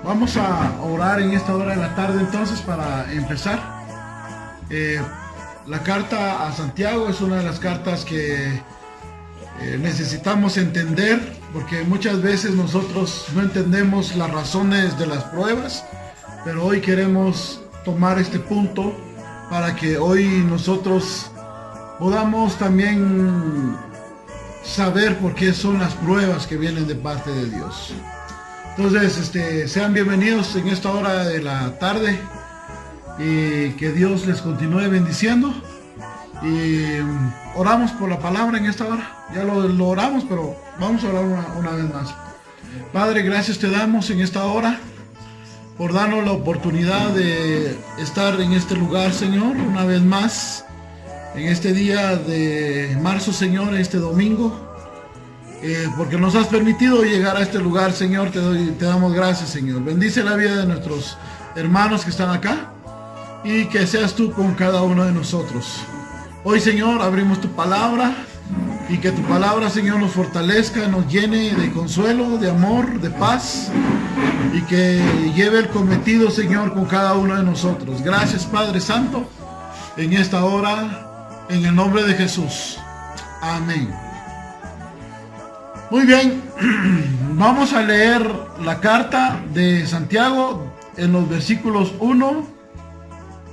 Vamos a orar en esta hora de la tarde entonces para empezar. La carta a Santiago es una de las cartas que necesitamos entender, porque muchas veces nosotros no entendemos las razones de las pruebas, pero hoy queremos tomar este punto para que hoy nosotros podamos también saber por qué son las pruebas que vienen de parte de Dios. Entonces, sean bienvenidos en esta hora de la tarde y que Dios les continúe bendiciendo. Y oramos por la palabra en esta hora. Ya lo oramos, pero vamos a orar una vez más. Padre, gracias te damos en esta hora por darnos la oportunidad de estar en este lugar, Señor, una vez más, en este día de marzo, Señor, este domingo. Porque nos has permitido llegar a este lugar, Señor, te damos gracias, Señor. Bendice la vida de nuestros hermanos que están acá y que seas tú con cada uno de nosotros. Hoy, Señor, abrimos tu palabra y que tu palabra, Señor, nos fortalezca, nos llene de consuelo, de amor, de paz y que lleve el cometido, Señor, con cada uno de nosotros. Gracias, Padre Santo, en esta hora, en el nombre de Jesús. Amén. Muy bien, vamos a leer la carta de Santiago en los versículos 1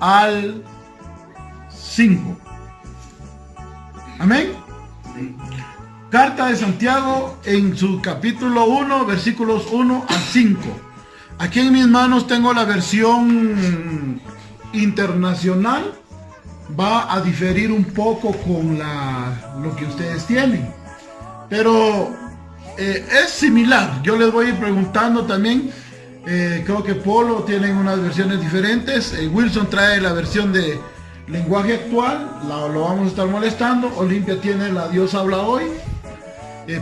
al 5. Amén. Carta de Santiago en su capítulo 1, versículos 1 al 5. Aquí en mis manos tengo la versión internacional. Va a diferir un poco con lo que ustedes tienen, pero es similar. Yo les voy a ir preguntando también. Creo que Polo tienen unas versiones diferentes. Wilson trae la versión de lenguaje actual. Lo vamos a estar molestando. Olimpia tiene la Dios habla hoy.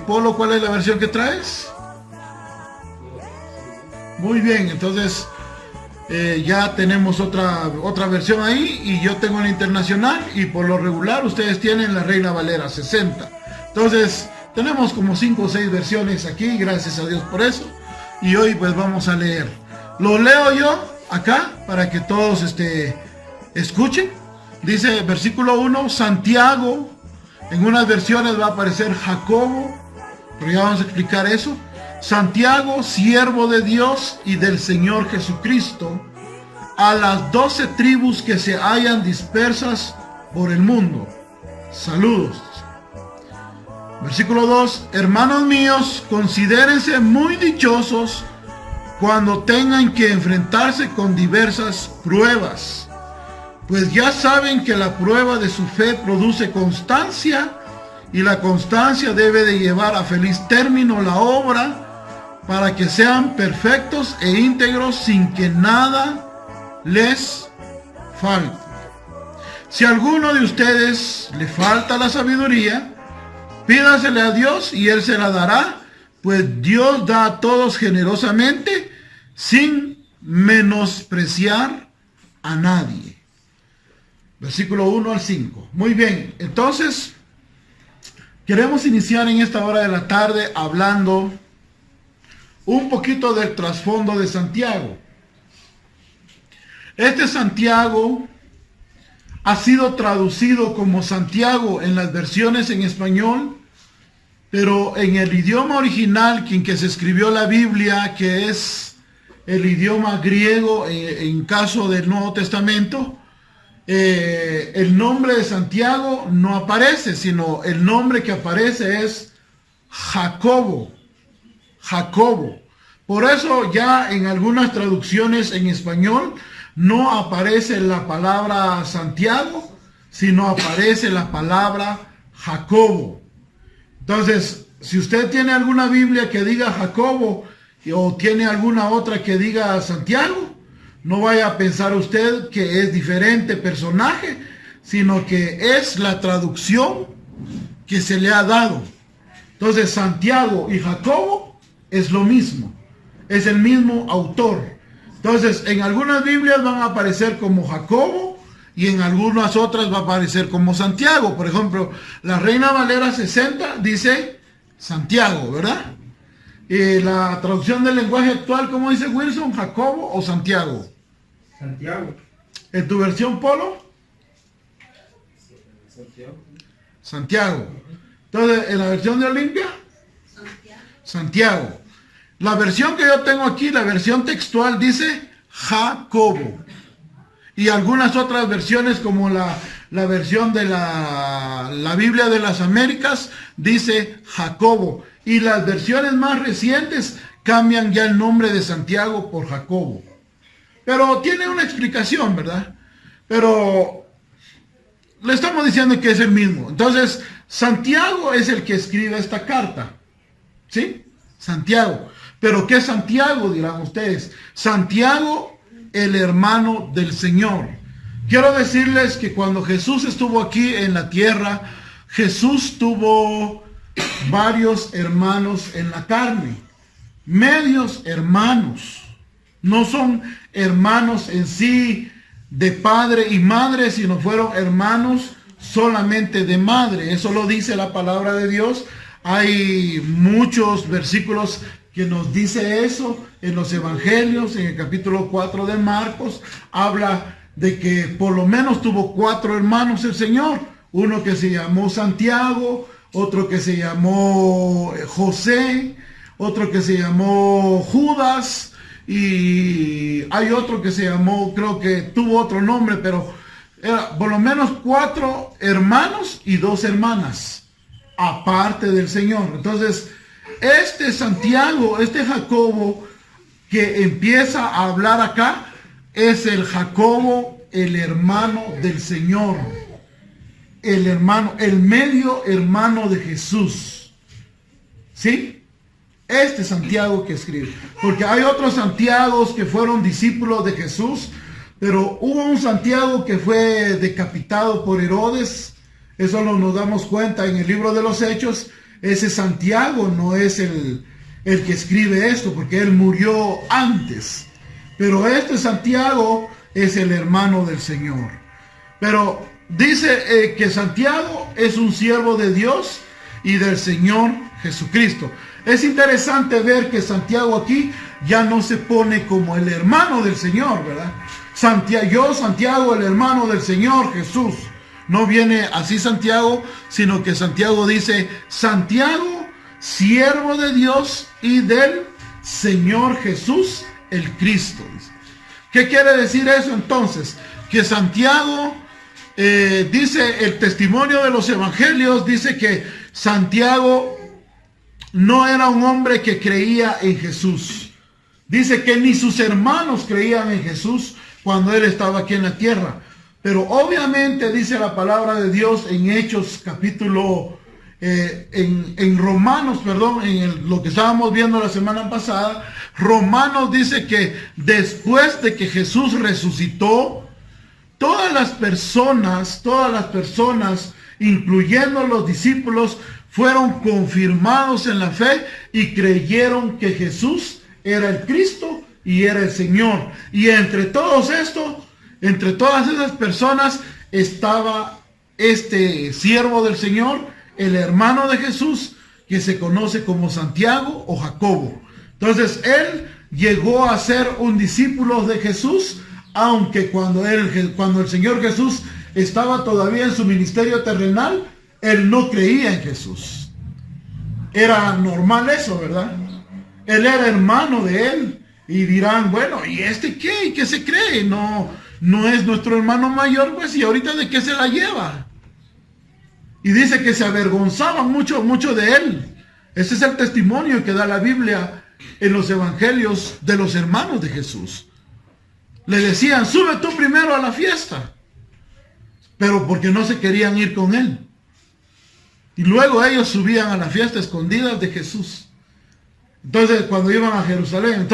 Polo, ¿cuál es la versión que traes? Muy bien, entonces ya tenemos otra versión ahí. Y yo tengo la internacional. Y por lo regular ustedes tienen la Reina Valera 60. Entonces tenemos como 5 o 6 versiones aquí, gracias a Dios por eso. Y hoy pues vamos a leer. Lo leo yo acá para que todos escuchen. Dice versículo 1, Santiago. En unas versiones va a aparecer Jacobo, pero ya vamos a explicar eso. Santiago, siervo de Dios y del Señor Jesucristo, a las 12 tribus que se hallan dispersas por el mundo. Saludos. Versículo 2, hermanos míos, considérense muy dichosos cuando tengan que enfrentarse con diversas pruebas, pues ya saben que la prueba de su fe produce constancia, y la constancia debe de llevar a feliz término la obra, para que sean perfectos e íntegros sin que nada les falte. Si a alguno de ustedes le falta la sabiduría, pídasele a Dios y Él se la dará, pues Dios da a todos generosamente, sin menospreciar a nadie. Versículo 1 al 5. Muy bien, entonces queremos iniciar en esta hora de la tarde hablando un poquito del trasfondo de Santiago. Este Santiago ha sido traducido como Santiago en las versiones en español, pero en el idioma original, en que se escribió la Biblia, que es el idioma griego, en caso del Nuevo Testamento, el nombre de Santiago no aparece, sino el nombre que aparece es Jacobo. Jacobo. Por eso ya en algunas traducciones en español no aparece la palabra Santiago, sino aparece la palabra Jacobo. Entonces, si usted tiene alguna Biblia que diga Jacobo o tiene alguna otra que diga Santiago, no vaya a pensar usted que es diferente personaje, sino que es la traducción que se le ha dado. Entonces, Santiago y Jacobo es lo mismo, es el mismo autor. Entonces, en algunas Biblias van a aparecer como Jacobo y en algunas otras va a aparecer como Santiago. Por ejemplo, la Reina Valera 60 dice Santiago, ¿verdad? La traducción del lenguaje actual, ¿cómo dice Wilson? ¿Jacobo o Santiago? Santiago. ¿En tu versión, Polo? Santiago. Santiago. Entonces, ¿en la versión de Olimpia? Santiago. La versión que yo tengo aquí, la versión textual, dice Jacobo. Y algunas otras versiones, como la versión de la Biblia de las Américas, dice Jacobo. Y las versiones más recientes cambian ya el nombre de Santiago por Jacobo. Pero tiene una explicación, ¿verdad? Pero le estamos diciendo que es el mismo. Entonces, Santiago es el que escribe esta carta. ¿Sí? Santiago. ¿Pero qué es Santiago? Dirán ustedes. Santiago, el hermano del Señor. Quiero decirles que cuando Jesús estuvo aquí en la tierra, Jesús tuvo varios hermanos en la carne. Medios hermanos. No son hermanos en sí de padre y madre, sino fueron hermanos solamente de madre. Eso lo dice la palabra de Dios. Hay muchos versículos que nos dice eso en los evangelios. En el capítulo 4 de Marcos habla de que por lo menos tuvo 4 hermanos el Señor. Uno que se llamó Santiago, otro que se llamó José, otro que se llamó Judas, y hay otro que se llamó, creo que tuvo otro nombre, pero era por lo menos 4 hermanos y 2 hermanas, aparte del Señor. Entonces, este Santiago, este Jacobo que empieza a hablar acá, es el Jacobo, el hermano del Señor. El hermano, el medio hermano de Jesús. ¿Sí? Este Santiago que escribe. Porque hay otros Santiagos que fueron discípulos de Jesús, pero hubo un Santiago que fue decapitado por Herodes. Eso nos damos cuenta en el libro de los Hechos. Ese Santiago no es el que escribe esto, porque él murió antes. Pero este Santiago es el hermano del Señor. Pero dice que Santiago es un siervo de Dios y del Señor Jesucristo. Es interesante ver que Santiago aquí ya no se pone como el hermano del Señor, ¿verdad? Santiago, el hermano del Señor Jesús. No viene así Santiago, sino que Santiago dice, Santiago, siervo de Dios y del Señor Jesús, el Cristo. ¿Qué quiere decir eso entonces? Que Santiago, dice el testimonio de los evangelios, dice que Santiago no era un hombre que creía en Jesús. Dice que ni sus hermanos creían en Jesús cuando él estaba aquí en la tierra. Pero obviamente dice la palabra de Dios en Hechos capítulo, en Romanos, perdón, lo que estábamos viendo la semana pasada, Romanos dice que después de que Jesús resucitó, todas las personas, incluyendo los discípulos, fueron confirmados en la fe y creyeron que Jesús era el Cristo y era el Señor. Y entre todas esas personas estaba este siervo del Señor, el hermano de Jesús, que se conoce como Santiago o Jacobo. Entonces él llegó a ser un discípulo de Jesús, aunque cuando el Señor Jesús estaba todavía en su ministerio terrenal, él no creía en Jesús. Era normal eso, ¿verdad? Él era hermano de él. Y dirán, bueno, ¿y este qué? ¿Y qué se cree? No es nuestro hermano mayor, pues, ¿y ahorita de qué se la lleva? Y dice que se avergonzaban mucho de él. Ese es el testimonio que da la Biblia en los evangelios de los hermanos de Jesús. Le decían, sube tú primero a la fiesta. Pero porque no se querían ir con él. Y luego ellos subían a la fiesta escondidas de Jesús. Entonces, cuando iban a Jerusalén,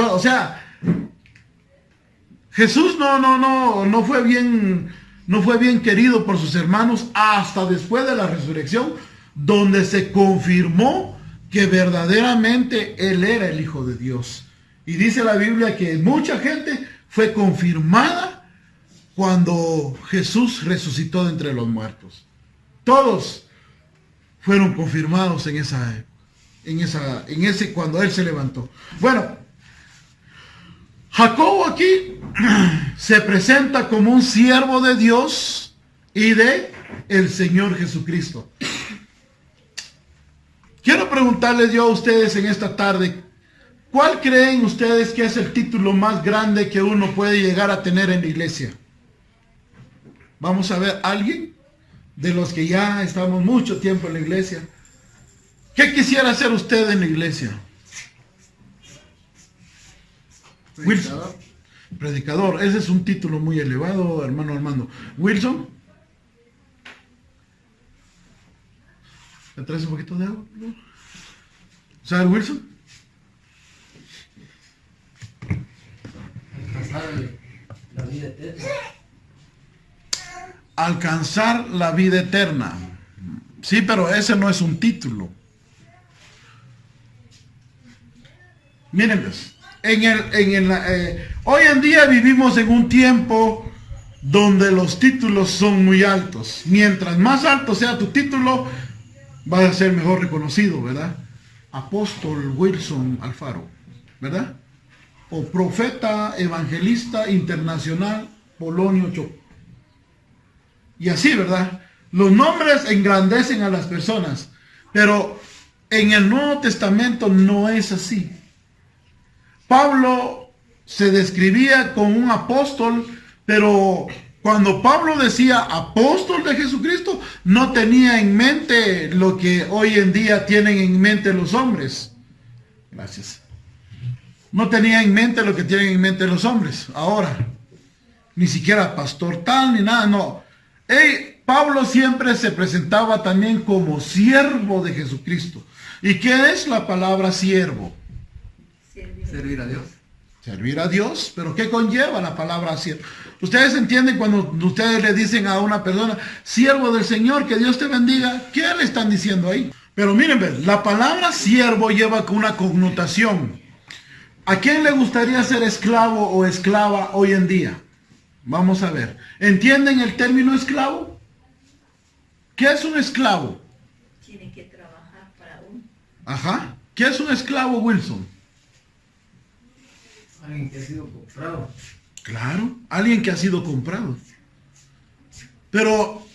Jesús no fue bien querido por sus hermanos hasta después de la resurrección, donde se confirmó que verdaderamente él era el Hijo de Dios. Y dice la Biblia que mucha gente fue confirmada cuando Jesús resucitó de entre los muertos. Todos fueron confirmados en esa época. cuando él se levantó. Bueno, Jacobo aquí se presenta como un siervo de Dios y de el Señor Jesucristo. Quiero preguntarles yo a ustedes en esta tarde, ¿cuál creen ustedes que es el título más grande que uno puede llegar a tener en la iglesia? Vamos a ver, ¿alguien de los que ya estamos mucho tiempo en la iglesia? ¿Qué quisiera hacer usted en la iglesia? Wilson. Predicador. Ese es un título muy elevado, hermano Armando. Wilson. ¿Me traes un poquito de agua? ¿Sabes, Wilson? Alcanzar la vida eterna. Alcanzar la vida eterna. Sí, pero ese no es un título. Miren, pues, hoy en día vivimos en un tiempo donde los títulos son muy altos. Mientras más alto sea tu título, vas a ser mejor reconocido, ¿verdad? Apóstol Wilson Alfaro, ¿verdad? O profeta evangelista internacional Polonio Choco. Y así, ¿verdad? Los nombres engrandecen a las personas, pero en el Nuevo Testamento no es así. Pablo se describía como un apóstol, pero cuando Pablo decía apóstol de Jesucristo, no tenía en mente lo que hoy en día tienen en mente los hombres. Gracias. No tenía en mente lo que tienen en mente los hombres ahora. Ni siquiera pastor tal, ni nada, no. Pablo siempre se presentaba también como siervo de Jesucristo. ¿Y qué es la palabra siervo? Servir a Dios. Servir a Dios, pero ¿qué conlleva la palabra siervo? Ustedes entienden cuando ustedes le dicen a una persona, siervo del Señor, que Dios te bendiga, ¿qué le están diciendo ahí? Pero miren, la palabra siervo lleva una connotación. ¿A quién le gustaría ser esclavo o esclava hoy en día? Vamos a ver. ¿Entienden el término esclavo? ¿Qué es un esclavo? Tiene que trabajar para uno. Ajá. ¿Qué es un esclavo, Wilson? Alguien que ha sido comprado. Claro, alguien que ha sido comprado. Pero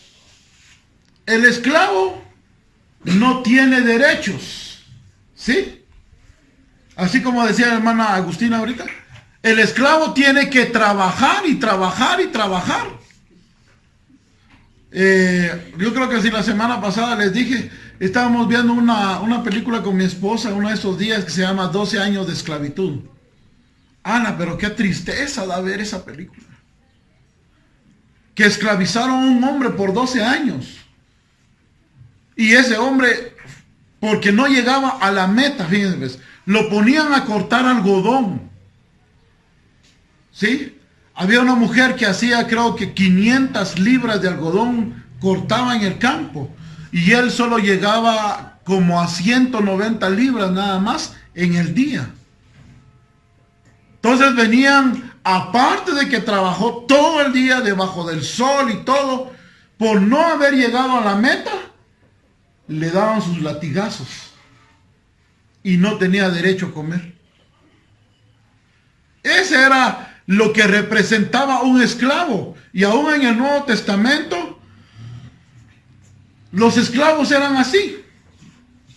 el esclavo no tiene derechos. ¿Sí? Así como decía la hermana Agustina ahorita. El esclavo tiene que trabajar y trabajar y trabajar. Yo creo que si la semana pasada les dije, estábamos viendo una película con mi esposa uno de esos días que se llama 12 años de esclavitud. Ana, pero qué tristeza da ver esa película. Que esclavizaron a un hombre por 12 años. Y ese hombre, porque no llegaba a la meta, fíjense, lo ponían a cortar algodón. ¿Sí? Había una mujer que hacía, creo que 500 libras de algodón cortaba en el campo. Y él solo llegaba como a 190 libras nada más en el día. Entonces venían, aparte de que trabajó todo el día debajo del sol y todo, por no haber llegado a la meta, le daban sus latigazos. Y no tenía derecho a comer. Ese era lo que representaba un esclavo. Y aún en el Nuevo Testamento, los esclavos eran así.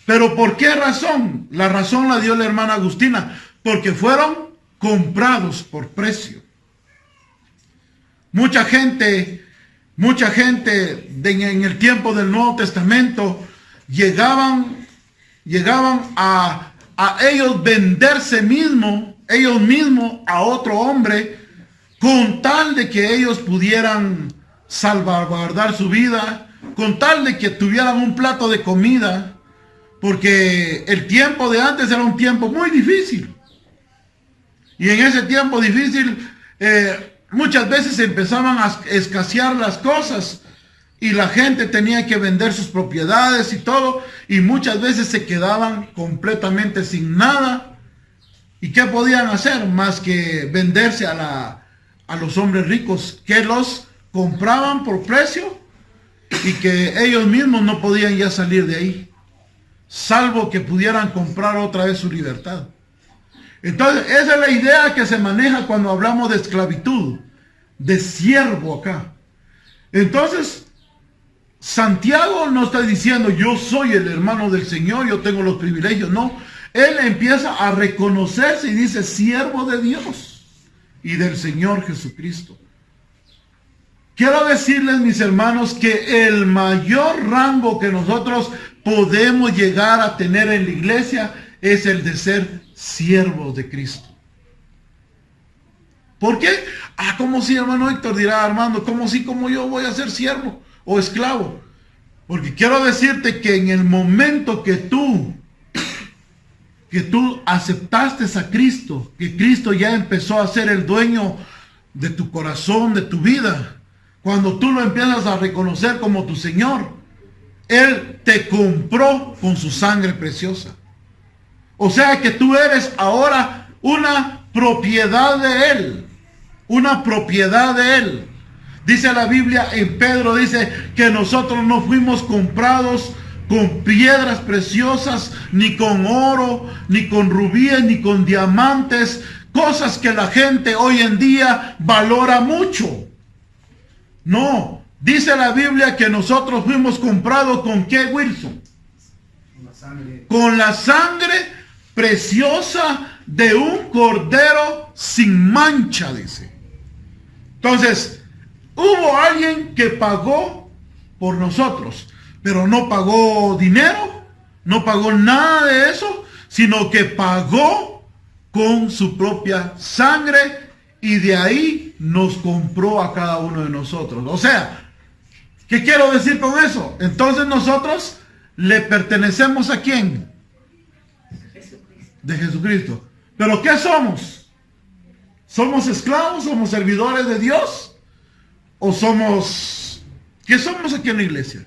¿Pero por qué razón? La razón la dio la hermana Agustina. Porque fueron comprados por precio. Mucha gente en el tiempo del Nuevo Testamento llegaban a ellos venderse ellos mismos a otro hombre con tal de que ellos pudieran salvaguardar su vida, con tal de que tuvieran un plato de comida, porque el tiempo de antes era un tiempo muy difícil. Y en ese tiempo difícil muchas veces empezaban a escasear las cosas y la gente tenía que vender sus propiedades y todo, y muchas veces se quedaban completamente sin nada. ¿Y qué podían hacer más que venderse a los hombres ricos que los compraban por precio y que ellos mismos no podían ya salir de ahí? salvo que pudieran comprar otra vez su libertad. Entonces, esa es la idea que se maneja cuando hablamos de esclavitud, de siervo acá. Entonces, Santiago no está diciendo, yo soy el hermano del Señor, yo tengo los privilegios. No, él empieza a reconocerse y dice, siervo de Dios y del Señor Jesucristo. Quiero decirles, mis hermanos, que el mayor rango que nosotros podemos llegar a tener en la iglesia es el de ser siervos de Cristo. ¿Por qué? ¿Cómo si, hermano Héctor? Dirá Armando, ¿cómo si, cómo yo voy a ser siervo o esclavo? Porque quiero decirte que en el momento que tú aceptaste a Cristo, que Cristo ya empezó a ser el dueño de tu corazón, de tu vida, cuando tú lo empiezas a reconocer como tu Señor, Él te compró con su sangre preciosa. O sea que tú eres ahora una propiedad de Él. Una propiedad de Él. Dice la Biblia en Pedro, dice que nosotros no fuimos comprados con piedras preciosas, ni con oro, ni con rubíes, ni con diamantes, cosas que la gente hoy en día valora mucho. No, dice la Biblia que nosotros fuimos comprados ¿con qué, Wilson? Con la sangre. Con la sangre preciosa de un cordero sin mancha, dice. Entonces, hubo alguien que pagó por nosotros, pero no pagó dinero, no pagó nada de eso, sino que pagó con su propia sangre y de ahí nos compró a cada uno de nosotros. O sea, ¿qué quiero decir con eso? Entonces nosotros le pertenecemos ¿a quién? Jesucristo. De Jesucristo. ¿Pero qué somos? ¿Somos esclavos? ¿Somos servidores de Dios? ¿O somos... ¿Qué somos aquí en la iglesia?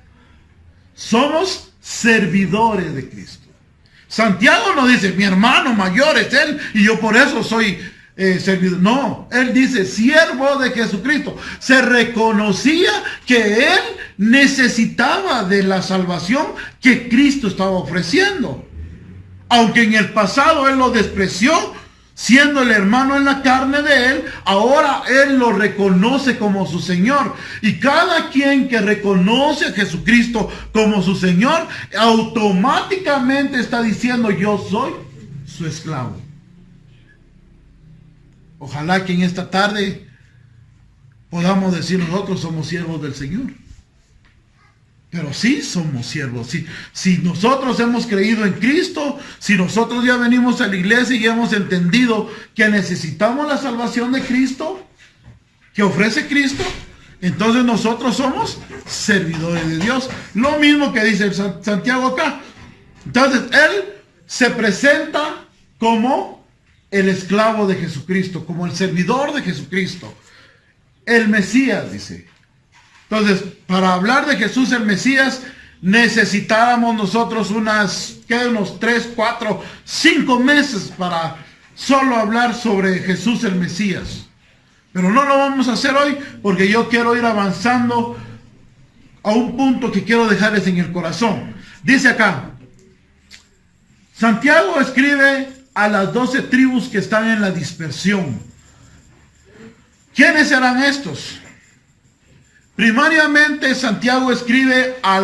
Somos servidores de Cristo. Santiago no dice, mi hermano mayor es él y yo por eso soy servidor. No, él dice, siervo de Jesucristo. Se reconocía que él necesitaba de la salvación que Cristo estaba ofreciendo. Aunque en el pasado él lo despreció, siendo el hermano en la carne de él, ahora él lo reconoce como su Señor. Y cada quien que reconoce a Jesucristo como su Señor, automáticamente está diciendo, yo soy su esclavo. Ojalá que en esta tarde podamos decir, nosotros somos siervos del Señor. Pero sí somos siervos. Si nosotros hemos creído en Cristo, si nosotros ya venimos a la iglesia y hemos entendido que necesitamos la salvación de Cristo, que ofrece Cristo, entonces nosotros somos servidores de Dios. Lo mismo que dice Santiago acá. Entonces él se presenta como el esclavo de Jesucristo, como el servidor de Jesucristo. El Mesías, dice. Entonces, para hablar de Jesús el Mesías, necesitáramos nosotros unos 3, 4, 5 meses para solo hablar sobre Jesús el Mesías. Pero no lo vamos a hacer hoy porque yo quiero ir avanzando a un punto que quiero dejarles en el corazón. Dice acá, Santiago escribe a las 12 tribus que están en la dispersión. ¿Quiénes serán estos? Primariamente Santiago escribe a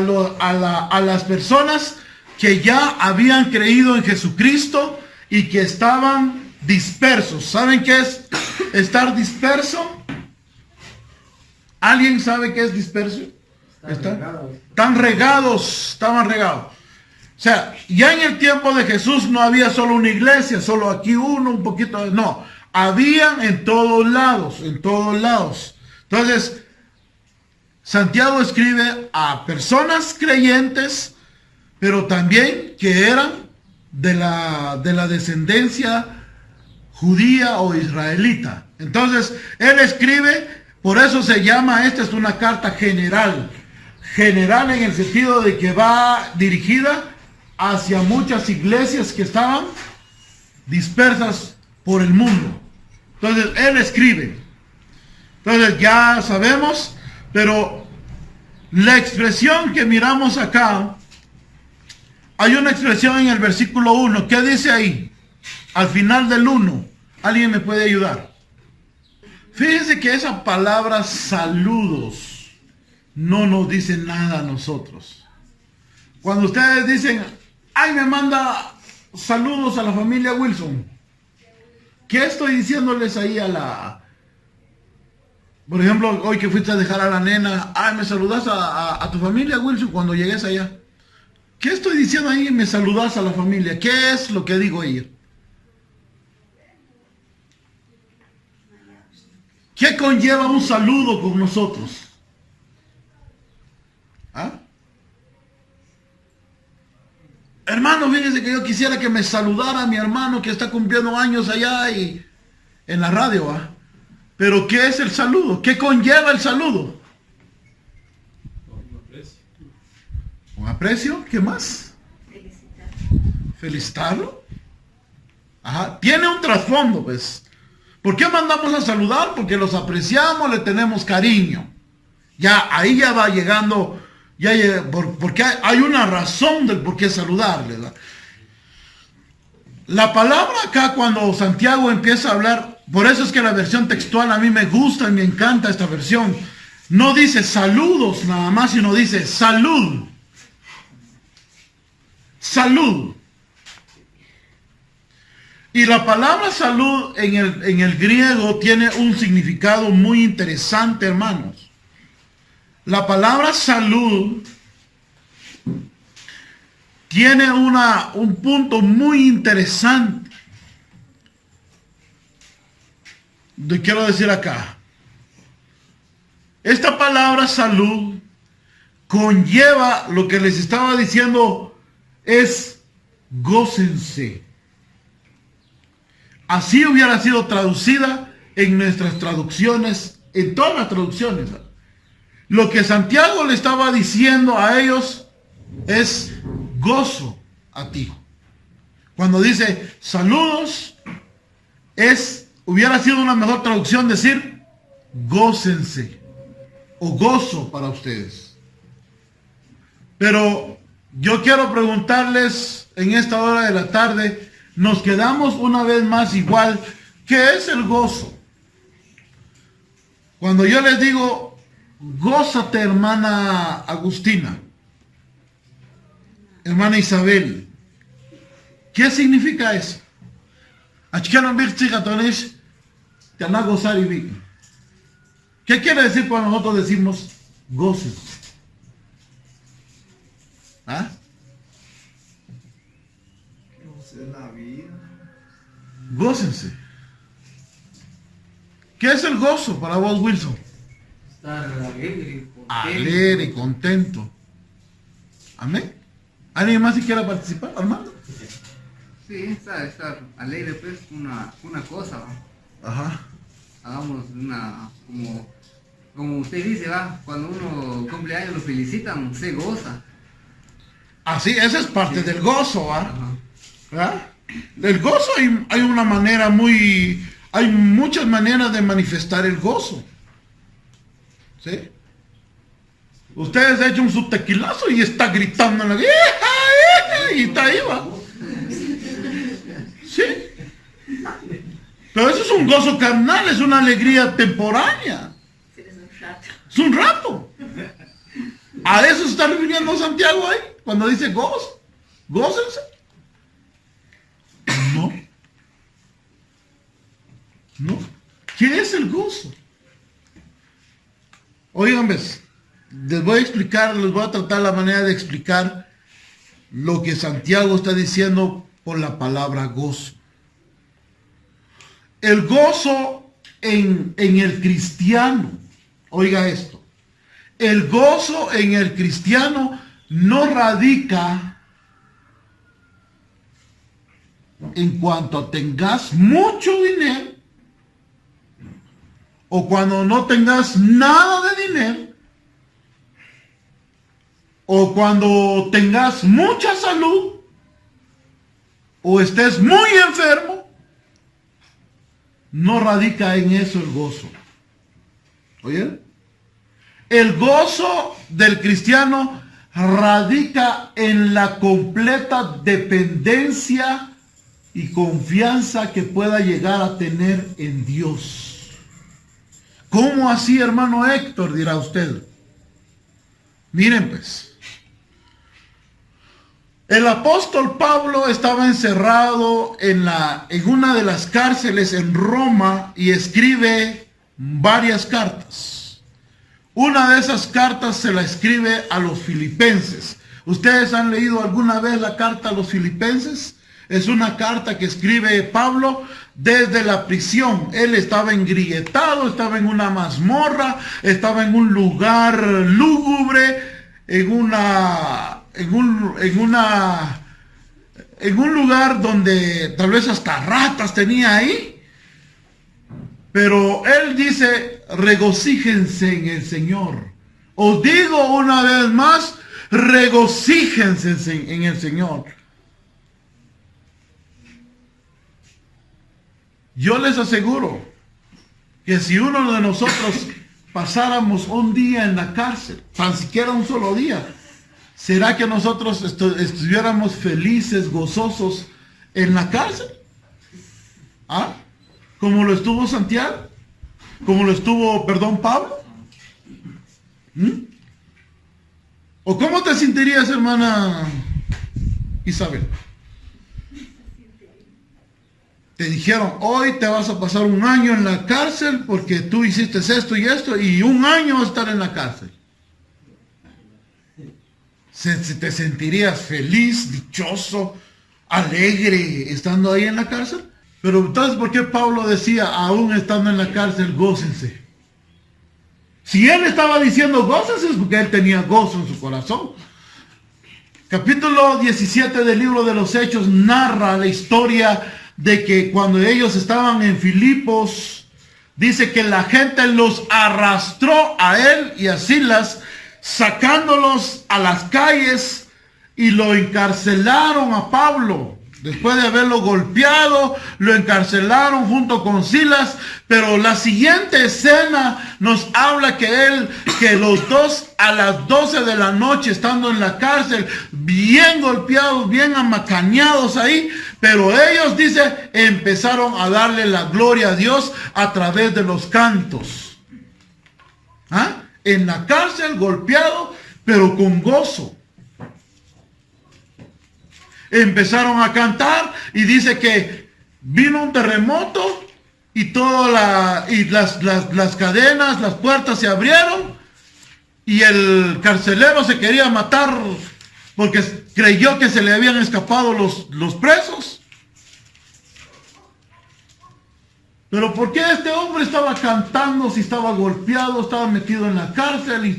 las personas que ya habían creído en Jesucristo y que estaban dispersos. ¿Saben qué es estar disperso? ¿Alguien sabe qué es disperso? Estaban regados. O sea, ya en el tiempo de Jesús no había solo una iglesia, solo aquí uno, un poquito de... No, habían en todos lados. Entonces, Santiago escribe a personas creyentes, pero también que eran de la descendencia judía o israelita. Entonces, él escribe, por eso se llama, esta es una carta general. General en el sentido de que va dirigida hacia muchas iglesias que estaban dispersas por el mundo. Entonces, él escribe. Entonces, ya sabemos... Pero la expresión que miramos acá Hay una expresión en el versículo 1. ¿Qué dice ahí? Al final del 1. ¿Alguien me puede ayudar? Fíjense que esa palabra saludos no nos dice nada a nosotros. Cuando ustedes dicen, ay, me manda saludos a la familia Wilson, ¿qué estoy diciéndoles ahí por ejemplo, hoy que fuiste a dejar a la nena, ay, me saludas a tu familia Wilson cuando llegues allá? ¿Qué estoy diciendo ahí? Me saludas a la familia. ¿Qué es lo que digo ahí? ¿Qué conlleva un saludo con nosotros? ¿Ah? Hermano, fíjese que yo quisiera que me saludara a mi hermano que está cumpliendo años allá y en la radio, ¿ah? Pero ¿qué es el saludo? ¿Qué conlleva el saludo? ¿Un aprecio? ¿Qué más? ¿Felicitarlo? Ajá. Tiene un trasfondo, pues. ¿Por qué mandamos a saludar? Porque los apreciamos, le tenemos cariño. Ya, ahí ya va llegando, porque hay una razón del por qué saludarle, ¿verdad? La palabra acá, cuando Santiago empieza a hablar, por eso es que la versión textual a mí me gusta y me encanta esta versión. No dice saludos nada más, sino dice salud. Salud. Y la palabra salud en el griego tiene un significado muy interesante, hermanos. La palabra salud tiene un punto muy interesante. Quiero decir acá. Esta palabra salud conlleva lo que les estaba diciendo, es gócense. Así hubiera sido traducida en nuestras traducciones, en todas las traducciones. Lo que Santiago le estaba diciendo a ellos es gozo a ti. Cuando dice saludos, hubiera sido una mejor traducción decir gócense o gozo para ustedes. Pero yo quiero preguntarles en esta hora de la tarde, nos quedamos una vez más igual. ¿Qué es el gozo? Cuando yo les digo, gózate, hermana Agustina, hermana Isabel, ¿qué significa eso? ¿Qué quiere decir cuando nosotros decimos gócense? ¿Ah? La vida. Gócense. ¿Qué es el gozo para vos, Wilson? Estar alegre, contento. Alegre y contento. Amén. ¿Alguien más si quiera participar, Armando? Sí, estar alegre, pues, una cosa, ¿va? Ajá. Hagamos como usted dice, va, cuando uno cumple años lo felicitan, se goza. Así, esa es parte del gozo, ¿va? Ajá. ¿Verdad? El gozo hay una manera hay muchas maneras de manifestar el gozo. ¿Sí? Ustedes han hecho un subtequilazo y está gritando en la vida, y está ahí, va. ¿Sí? Pero eso es un gozo carnal, es una alegría temporánea. Es un rato. A eso se está refiriendo Santiago ahí, cuando dice gozo. Gócense. No. ¿Qué es el gozo? Oigan, ves, les voy a tratar la manera de explicar lo que Santiago está diciendo por la palabra gozo. El gozo en el cristiano, oiga esto, el gozo en el cristiano no radica en cuanto tengas mucho dinero o cuando no tengas nada de dinero o cuando tengas mucha salud o estés muy enfermo. No radica en eso el gozo. ¿Oye? El gozo del cristiano radica en la completa dependencia y confianza que pueda llegar a tener en Dios. ¿Cómo así, hermano Héctor?, dirá usted. Miren pues, el apóstol Pablo estaba encerrado en una de las cárceles en Roma y escribe varias cartas. Una de esas cartas se la escribe a los filipenses. ¿Ustedes han leído alguna vez la carta a los filipenses? Es una carta que escribe Pablo desde la prisión. Él estaba engrilletado, estaba en una mazmorra, estaba en un lugar lúgubre, en un lugar donde tal vez hasta ratas tenía ahí. Pero él dice, regocíjense en el Señor. Os digo una vez más, regocíjense en el Señor. Yo les aseguro que si uno de nosotros pasáramos un día en la cárcel, tan siquiera un solo día, ¿será que nosotros estuviéramos felices, gozosos en la cárcel? ¿Ah? ¿Como lo estuvo Santiago? ¿Como lo estuvo, Pablo? ¿O cómo te sentirías, hermana Isabel? Te dijeron, hoy te vas a pasar un año en la cárcel porque tú hiciste esto y esto, y un año vas a estar en la cárcel. ¿Te sentirías feliz, dichoso, alegre estando ahí en la cárcel? Pero entonces, ¿por qué Pablo decía, aún estando en la cárcel, gócense? Si él estaba diciendo gócense, es porque él tenía gozo en su corazón. Capítulo 17 del libro de los Hechos narra la historia de que cuando ellos estaban en Filipos, dice que la gente los arrastró a él y a Silas, sacándolos a las calles, y lo encarcelaron a Pablo. Después de haberlo golpeado, lo encarcelaron junto con Silas. Pero la siguiente escena nos habla que los dos a las 12 de la noche, estando en la cárcel, bien golpeados, bien amacañados ahí, pero ellos, dice, empezaron a darle la gloria a Dios a través de los cantos. ¿Ah? En la cárcel, golpeado, pero con gozo. Empezaron a cantar y dice que vino un terremoto y las cadenas, las puertas se abrieron y el carcelero se quería matar porque creyó que se le habían escapado los presos. Pero ¿por qué este hombre estaba cantando si estaba golpeado, estaba metido en la cárcel y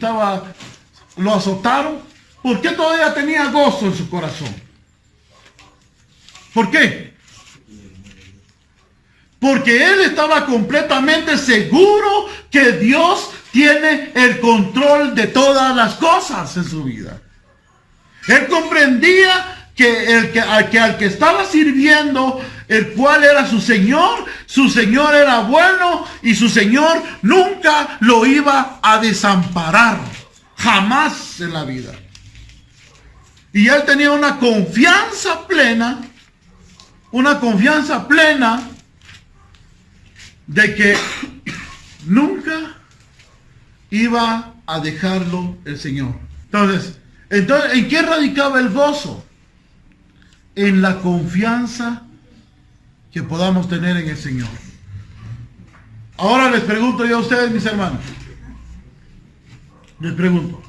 lo azotaron? ¿Por qué todavía tenía gozo en su corazón? ¿Por qué? Porque él estaba completamente seguro que Dios tiene el control de todas las cosas en su vida. Él comprendía que al que estaba sirviendo, el cual era su Señor era bueno y su Señor nunca lo iba a desamparar, jamás en la vida. Y él tenía una confianza plena de que nunca iba a dejarlo el Señor. Entonces, ¿en qué radicaba el gozo? En la confianza que podamos tener en el Señor. Ahora les pregunto yo a ustedes, mis hermanos. Les pregunto.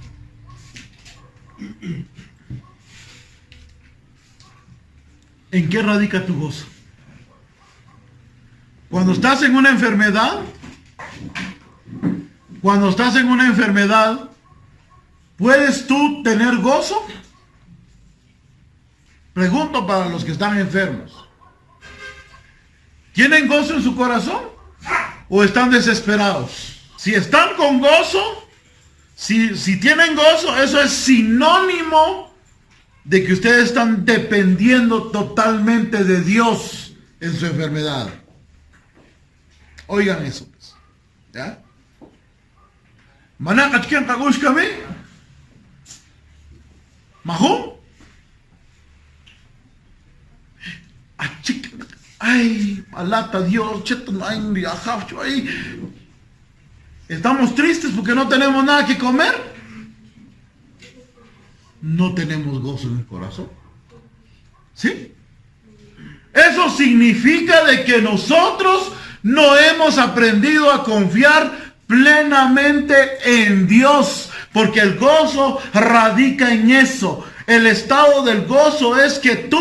¿En qué radica tu gozo? Cuando estás en una enfermedad, ¿puedes tú tener gozo? Pregunto para los que están enfermos. ¿Tienen gozo en su corazón? ¿O están desesperados? Si están con gozo, si tienen gozo, eso es sinónimo de que ustedes están dependiendo totalmente de Dios en su enfermedad. Oigan eso, pues. ¿Ya? Mahón. Ay, alata Dios, estamos tristes porque no tenemos nada que comer. No tenemos gozo en el corazón. ¿Sí? Eso significa de que nosotros no hemos aprendido a confiar plenamente en Dios, porque el gozo radica en eso. El estado del gozo es que tú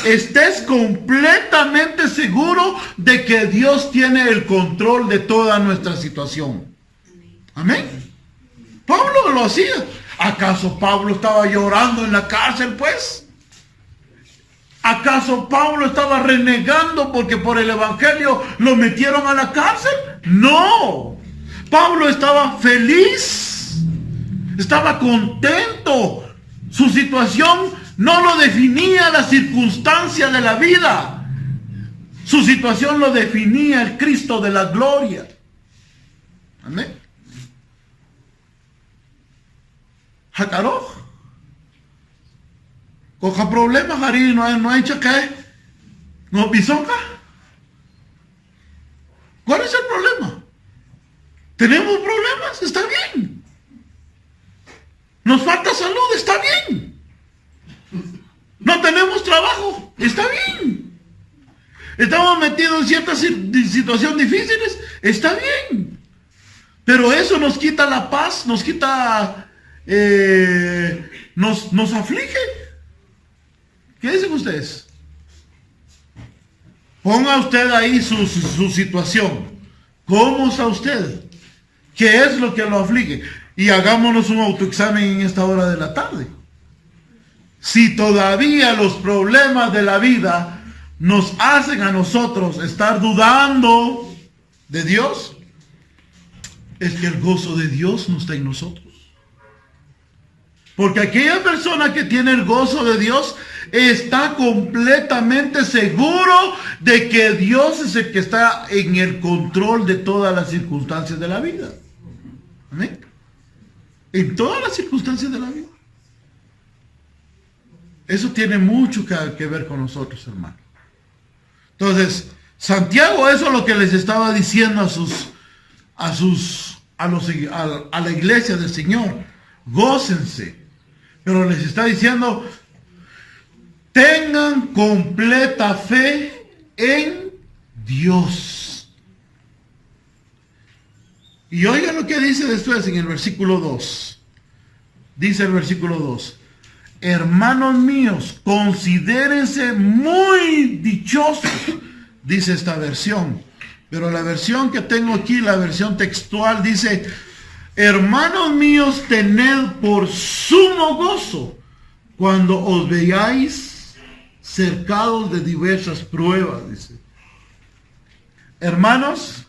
estés completamente seguro de que Dios tiene el control de toda nuestra situación. Amén. Pablo lo hacía. ¿Acaso Pablo estaba llorando en la cárcel, pues? ¿Acaso Pablo estaba renegando porque por el evangelio lo metieron a la cárcel? No. Pablo estaba feliz. Estaba contento. Su situación no lo definía la circunstancia de la vida. Su situación lo definía el Cristo de la gloria. Amén. Jacaroj. Coja problemas, Jari, no hay chaqué. No pisoca. ¿Cuál es el problema? ¿Tenemos problemas? Está bien. Nos falta salud, está bien. No tenemos trabajo, está bien. Estamos metidos en ciertas situaciones difíciles, está bien. Pero eso nos quita la paz, nos quita, nos aflige. ¿Qué dicen ustedes? Ponga usted ahí su situación. ¿Cómo está usted? ¿Qué es lo que lo aflige? Y hagámonos un autoexamen en esta hora de la tarde. Si todavía los problemas de la vida nos hacen a nosotros estar dudando de Dios, es que el gozo de Dios no está en nosotros. Porque aquella persona que tiene el gozo de Dios está completamente seguro de que Dios es el que está en el control de todas las circunstancias de la vida. Amén. En todas las circunstancias de la vida. Eso tiene mucho que ver con nosotros, hermano. Entonces, Santiago, eso es lo que les estaba diciendo a la iglesia del Señor. Gócense. Pero les está diciendo, tengan completa fe en Dios. Y oigan lo que dice después en el versículo 2. Dice el versículo 2. Hermanos míos, considérense muy dichosos, dice esta versión. Pero la versión que tengo aquí, la versión textual, dice, hermanos míos, tened por sumo gozo cuando os veáis cercados de diversas pruebas, dice. Hermanos,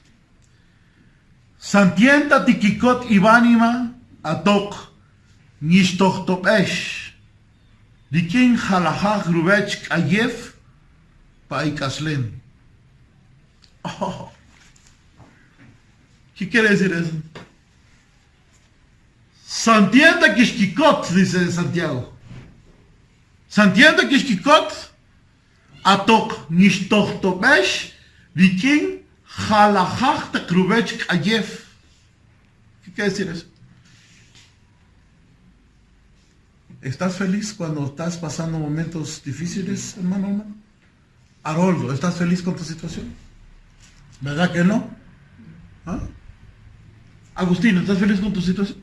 santienta tikikot ibanima atok nishtochtopesh dikin halajaj rubech ayef paikaslen. ¿Qué quiere decir eso? Santienta kishkikot, dice Santiago. Santienta kishkikot atok nishtochtopesh dikin halajaj takrubech ayef. ¿Qué quiere decir eso? ¿Estás feliz cuando estás pasando momentos difíciles, hermano? Haroldo, ¿estás feliz con tu situación? ¿Verdad que no? ¿Ah? Agustín, ¿estás feliz con tu situación?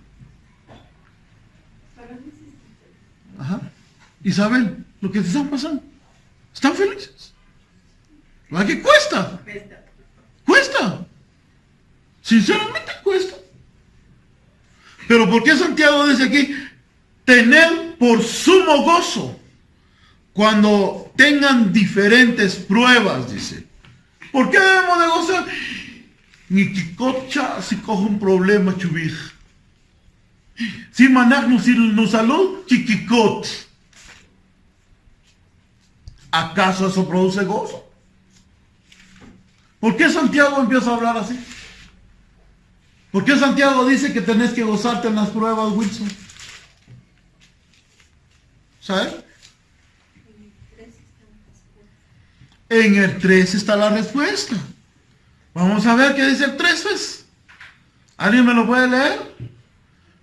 Ajá. Isabel, lo que te están pasando, ¿están felices? ¿Verdad que cuesta? Cuesta. Sinceramente cuesta. Pero ¿por qué Santiago dice aquí? Tened por sumo gozo cuando tengan diferentes pruebas, dice. ¿Por qué debemos de gozar? Ni kikocha si coge un problema chubij. Si managnos no salud, chiquicot. ¿Acaso eso produce gozo? ¿Por qué Santiago empieza a hablar así? ¿Por qué Santiago dice que tenés que gozarte en las pruebas, Wilson? ver. En el 3 está la respuesta. Vamos a ver qué dice el 3, pues. ¿Alguien me lo puede leer?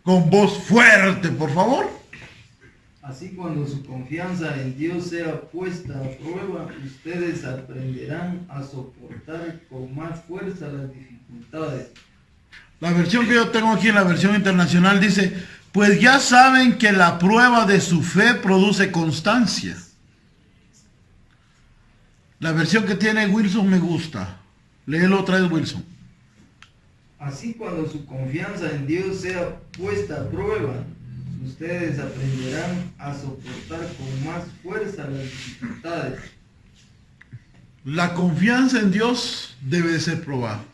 Con voz fuerte, por favor. Así cuando su confianza en Dios sea puesta a prueba, ustedes aprenderán a soportar con más fuerza las dificultades. La versión que yo tengo aquí en la versión internacional dice, pues ya saben que la prueba de su fe produce constancia. La versión que tiene Wilson me gusta. Léelo otra vez, Wilson. Así cuando su confianza en Dios sea puesta a prueba, ustedes aprenderán a soportar con más fuerza las dificultades. La confianza en Dios debe de ser probada.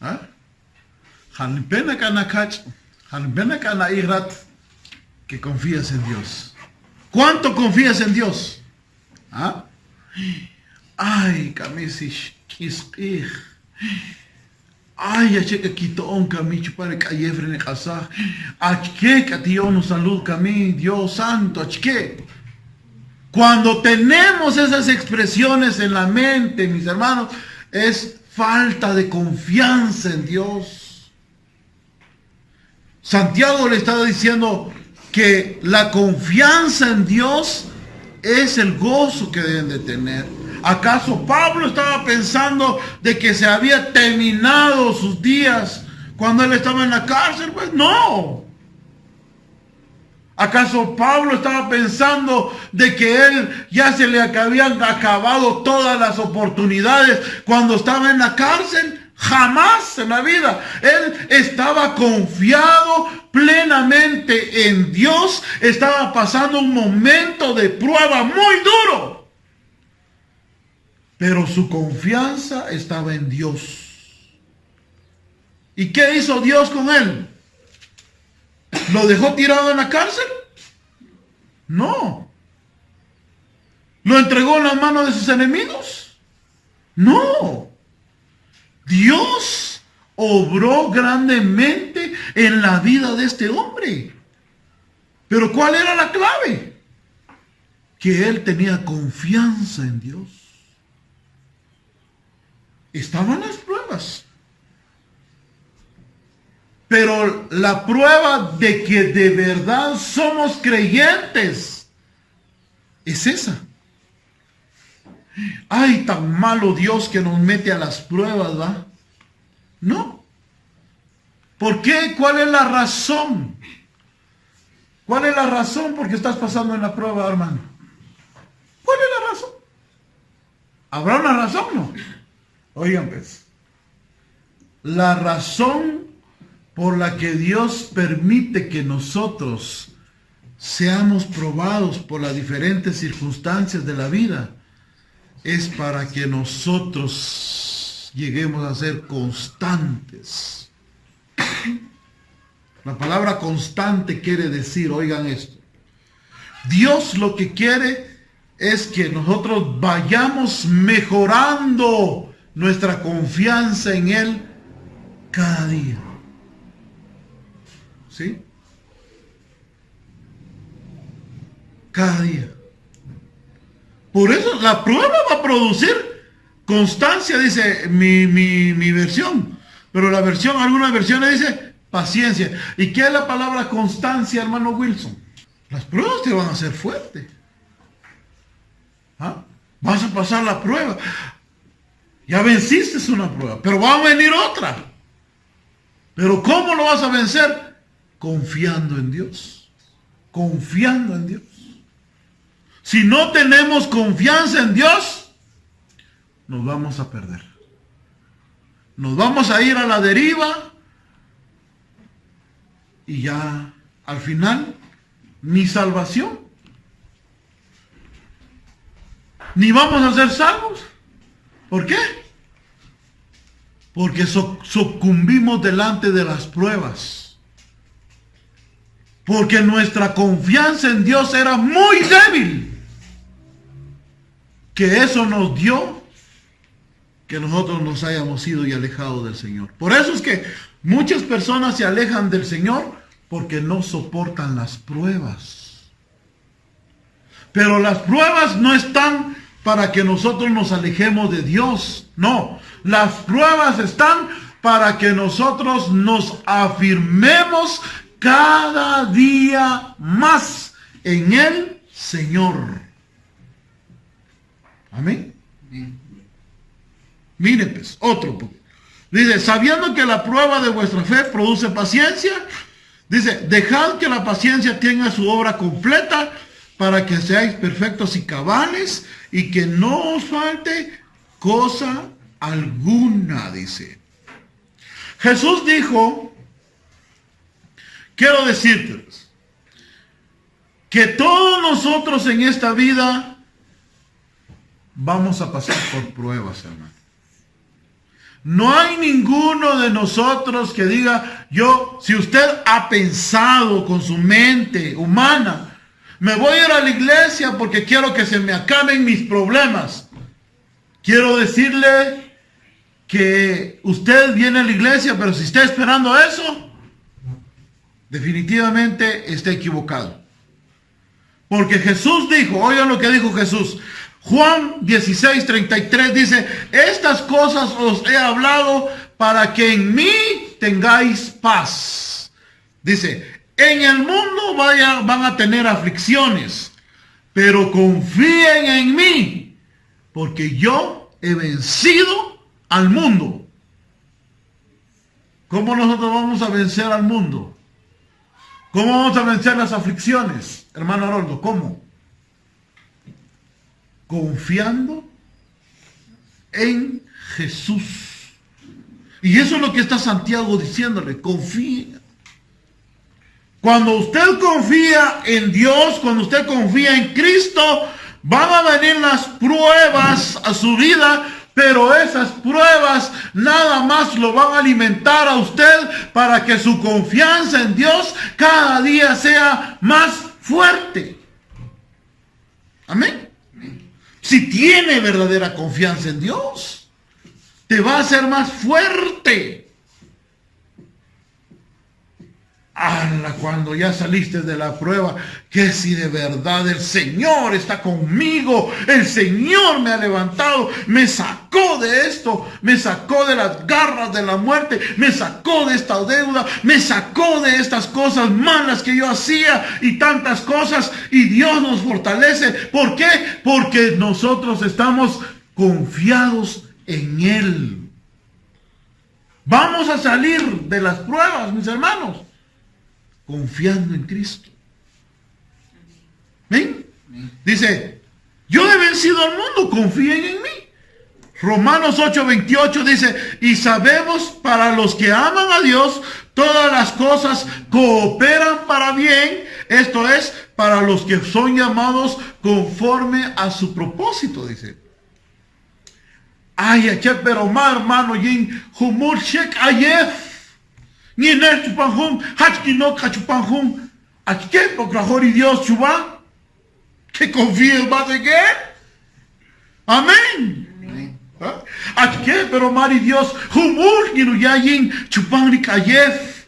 ¿Ah? Que confías en Dios. ¿Cuánto confías en Dios? ¿Ah? Ay, camisish, kisqih. Ay, ya checa quito un camicho para que ayefre ne casa. Achque que Dios nos salud cami, Dios santo, achque. Cuando tenemos esas expresiones en la mente, mis hermanos, es falta de confianza en Dios. Santiago le estaba diciendo que la confianza en Dios es el gozo que deben de tener. ¿Acaso Pablo estaba pensando de que se había terminado sus días cuando él estaba en la cárcel? Pues no. ¿Acaso Pablo estaba pensando de que él ya se le habían acabado todas las oportunidades cuando estaba en la cárcel? Jamás en la vida. Él estaba confiado plenamente en Dios. Estaba pasando un momento de prueba muy duro. Pero su confianza estaba en Dios. ¿Y qué hizo Dios con él? ¿Lo dejó tirado en la cárcel? No. ¿Lo entregó en las manos de sus enemigos? No. Dios obró grandemente en la vida de este hombre. Pero ¿cuál era la clave? Que él tenía confianza en Dios. Estaban las pruebas. Pero la prueba de que de verdad somos creyentes es esa. Ay, tan malo Dios que nos mete a las pruebas, ¿va? No. ¿Por qué? ¿Cuál es la razón? ¿Cuál es la razón por qué estás pasando en la prueba, hermano? ¿Cuál es la razón? ¿Habrá una razón, no? Oigan, pues. La razón por la que Dios permite que nosotros seamos probados por las diferentes circunstancias de la vida es para que nosotros lleguemos a ser constantes. La palabra constante quiere decir, oigan esto, Dios lo que quiere es que nosotros vayamos mejorando nuestra confianza en Él cada día. ¿Sí? Cada día. Por eso la prueba va a producir constancia, dice mi versión. Pero la versión, algunas versiones dice paciencia. ¿Y qué es la palabra constancia, hermano Wilson? Las pruebas te van a hacer fuerte. ¿Ah? Vas a pasar la prueba. Ya venciste una prueba, pero va a venir otra. Pero ¿cómo lo vas a vencer? Confiando en Dios. Confiando en Dios. Si no tenemos confianza en Dios, nos vamos a perder. Nos vamos a ir a la deriva y ya al final ni salvación, ni vamos a ser salvos. ¿Por qué? Porque sucumbimos delante de las pruebas. Porque nuestra confianza en Dios era muy débil. Que eso nos dio que nosotros nos hayamos ido y alejado del Señor. Por eso es que muchas personas se alejan del Señor porque no soportan las pruebas. Pero las pruebas no están para que nosotros nos alejemos de Dios. No, las pruebas están para que nosotros nos afirmemos cada día más en el Señor. Amén. Mire pues, otro. Dice, sabiendo que la prueba de vuestra fe produce paciencia, dice, dejad que la paciencia tenga su obra completa para que seáis perfectos y cabales y que no os falte cosa alguna, dice. Jesús dijo, quiero decirte que todos nosotros en esta vida vamos a pasar por pruebas, hermano. No hay ninguno de nosotros que diga, si usted ha pensado con su mente humana, me voy a ir a la iglesia porque quiero que se me acaben mis problemas. Quiero decirle que usted viene a la iglesia, pero si está esperando eso, definitivamente está equivocado. Porque Jesús dijo, oigan lo que dijo Jesús, Juan 16:33 dice, estas cosas os he hablado para que en mí tengáis paz. Dice, en el mundo van a tener aflicciones, pero confíen en mí, porque yo he vencido al mundo. ¿Cómo nosotros vamos a vencer al mundo? ¿Cómo vamos a vencer las aflicciones? Hermano Haroldo, ¿cómo? Confiando en Jesús. Y eso es lo que está Santiago diciéndole, confía. Cuando usted confía en Dios, cuando usted confía en Cristo, van a venir las pruebas a su vida, pero esas pruebas nada más lo van a alimentar a usted para que su confianza en Dios cada día sea más fuerte. Amén. Si tiene verdadera confianza en Dios, te va a hacer más fuerte. Cuando ya saliste de la prueba, que si de verdad el Señor está conmigo, el Señor me ha levantado, me sacó de esto, me sacó de las garras de la muerte, me sacó de esta deuda, me sacó de estas cosas malas que yo hacía y tantas cosas, y Dios nos fortalece. ¿Por qué? Porque nosotros estamos confiados en Él. Vamos a salir de las pruebas, mis hermanos, confiando en Cristo. ¿Ven? Dice, yo he vencido al mundo, confíen en mí. Romanos 8:28 dice, y sabemos para los que aman a Dios, todas las cosas cooperan para bien, esto es, para los que son llamados conforme a su propósito, dice. Ay, pero más hermano, yin humor shek ayef. Ni en el chupanjum, hachki no cachupanjum, achke procrajor y Dios chuba, que confíes más en Él. Amén. Achke, pero mari Dios, humur, ni nuyayin, chupangri kayef.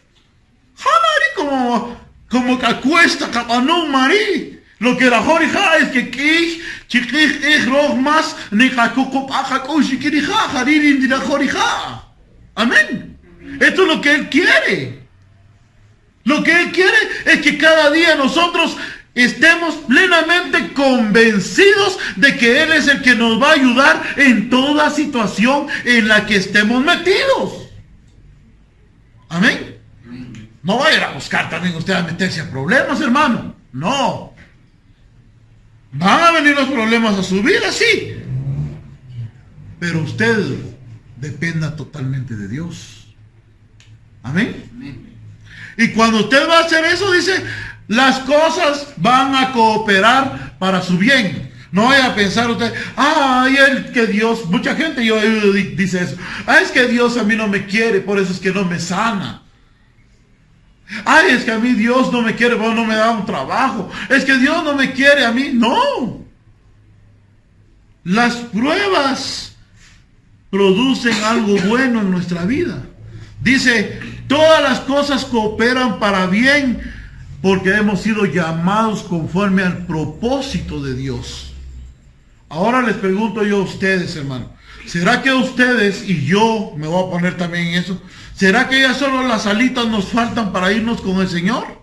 Hanari como que acuesta, capanón, mari. Lo que la jorija es que kish, chiquij, roj más, ni kakukop, ajakushi, kirija, haririn, dira jorija. Amén. Esto es lo que Él quiere. Lo que Él quiere es que cada día nosotros estemos plenamente convencidos de que Él es el que nos va a ayudar en toda situación en la que estemos metidos. Amén. No va a ir a buscar también usted a meterse a problemas, hermano. No. Van a venir los problemas a su vida, sí. Pero usted dependa totalmente de Dios. Amén. Y cuando usted va a hacer eso, dice, las cosas van a cooperar para su bien. No vaya a pensar usted, que Dios, mucha gente dice eso, es que Dios a mí no me quiere, por eso es que no me sana. Es que a mí Dios no me quiere, porque no me da un trabajo. Es que Dios no me quiere a mí. No. Las pruebas producen algo bueno en nuestra vida. Dice, todas las cosas cooperan para bien porque hemos sido llamados conforme al propósito de Dios. Ahora les pregunto yo a ustedes, hermano, ¿será que ustedes, y yo me voy a poner también en eso, será que ya solo las alitas nos faltan para irnos con el Señor?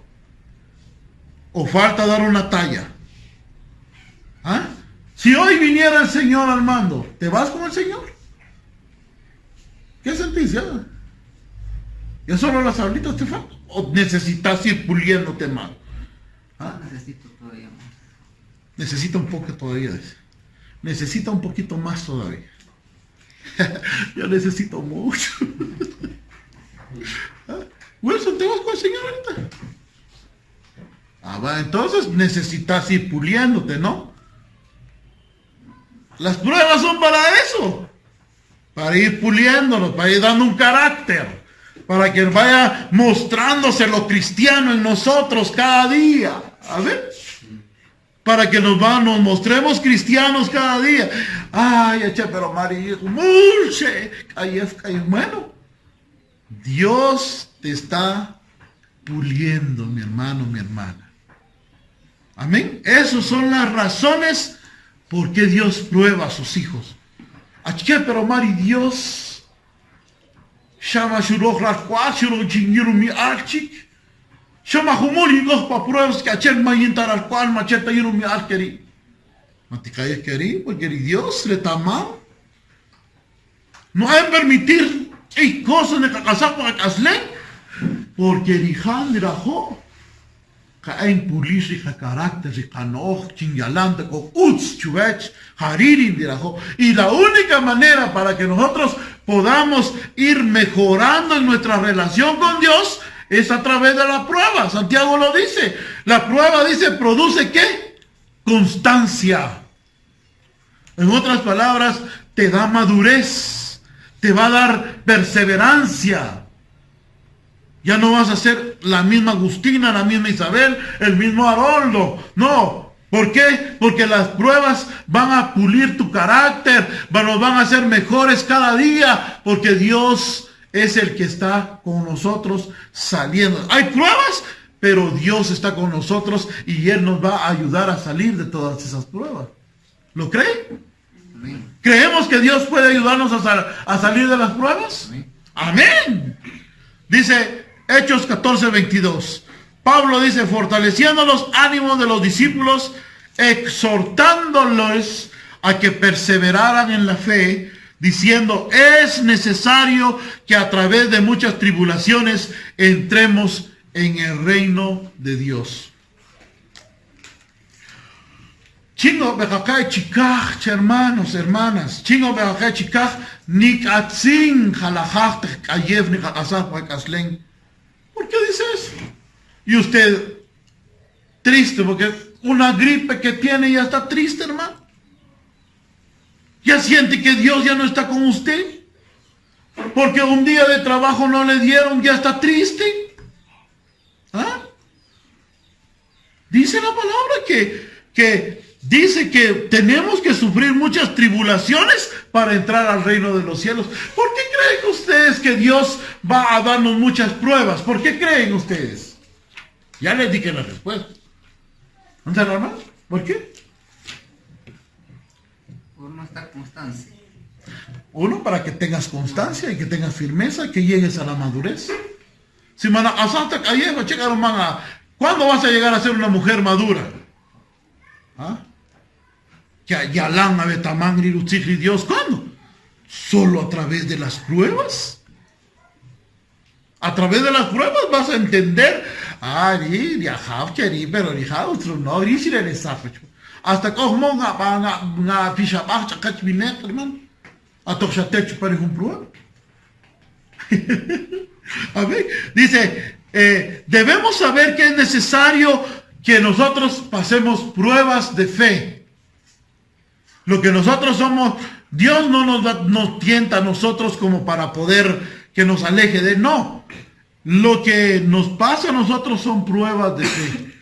¿O falta dar una talla? ¿Ah? Si hoy viniera el Señor al mando, ¿te vas con el Señor? ¿Qué sentís? ¿Ya solo las alitas te faltan? ¿O necesitas ir puliéndote más? ¿Ah? Necesito todavía más. Necesita un poco todavía, dice. Necesita un poquito más todavía. Yo necesito mucho. ¿Ah? Wilson, ¿te vas con el Señor ahorita? Va, entonces necesitas ir puliéndote, ¿no? Las pruebas son para eso. Para ir puliéndonos, para ir dando un carácter. Para que vaya mostrándose lo cristiano en nosotros cada día. A ver. Para que nos mostremos cristianos cada día. Ay, pero María, bueno, Dios te está puliendo, mi hermano, mi hermana. Amén. Esas son las razones por qué Dios prueba a sus hijos. Pero Mari, Dios llama mi archik. Shama humuri los papruebos que ayer mayintar al cual macheta y mi arqueri. Maticaya queri, porque Dios le tama. No hay permitir cosas de cacasar para caslen, porque Rijan dirajo. Kain pulis y carácter y canoch chingalante con uts chuvech haririn dirajo. Y la única manera para que nosotros podamos ir mejorando en nuestra relación con Dios es a través de la prueba. Santiago lo dice. La prueba, dice, produce ¿qué? Constancia. En otras palabras, te da madurez. Te va a dar perseverancia. Ya no vas a ser la misma Agustina, la misma Isabel, el mismo Haroldo. No. ¿Por qué? Porque las pruebas van a pulir tu carácter. Nos van a hacer mejores cada día. Porque Dios es el que está con nosotros saliendo. Hay pruebas, pero Dios está con nosotros y Él nos va a ayudar a salir de todas esas pruebas. ¿Lo cree? Amén. ¿Creemos que Dios puede ayudarnos a salir de las pruebas? Amén. Amén. Dice Hechos 14:22. Pablo dice, fortaleciendo los ánimos de los discípulos, exhortándolos a que perseveraran en la fe, diciendo, es necesario que a través de muchas tribulaciones entremos en el reino de Dios. Chingo bejakai chikaj, hermanos, hermanas. Chingo bejakai chikaj, nikatzin jalajaj ayev nikakasaj paikaslen. ¿Por qué dice eso? Y usted, triste, porque una gripe que tiene ya está triste, hermano. Ya siente que Dios ya no está con usted. Porque un día de trabajo no le dieron, ya está triste. ¿Ah? Dice la palabra que dice que tenemos que sufrir muchas tribulaciones para entrar al reino de los cielos. ¿Por qué creen ustedes que Dios va a darnos muchas pruebas? ¿Por qué creen ustedes? Ya les dije la respuesta. ¿No está normal? ¿Por qué? Por no estar constancia. Uno, para que tengas constancia y que tengas firmeza, que llegues a la madurez. Si mana asanta cayeva, checa manga, ¿cuándo vas a llegar a ser una mujer madura? ¿Ah? Ya lan a betamangri lutzikli Dios, ¿cuándo? Solo a través de las pruebas. A través de las pruebas vas a entender. Hasta como nga pishabach chakach binet, hermano. Atok shatech para un prueba. A ver, dice, debemos saber que es necesario que nosotros pasemos pruebas de fe. Lo que nosotros somos, Dios no nos tienta a nosotros como para poder que nos aleje de él. No, lo que nos pasa a nosotros son pruebas de fe.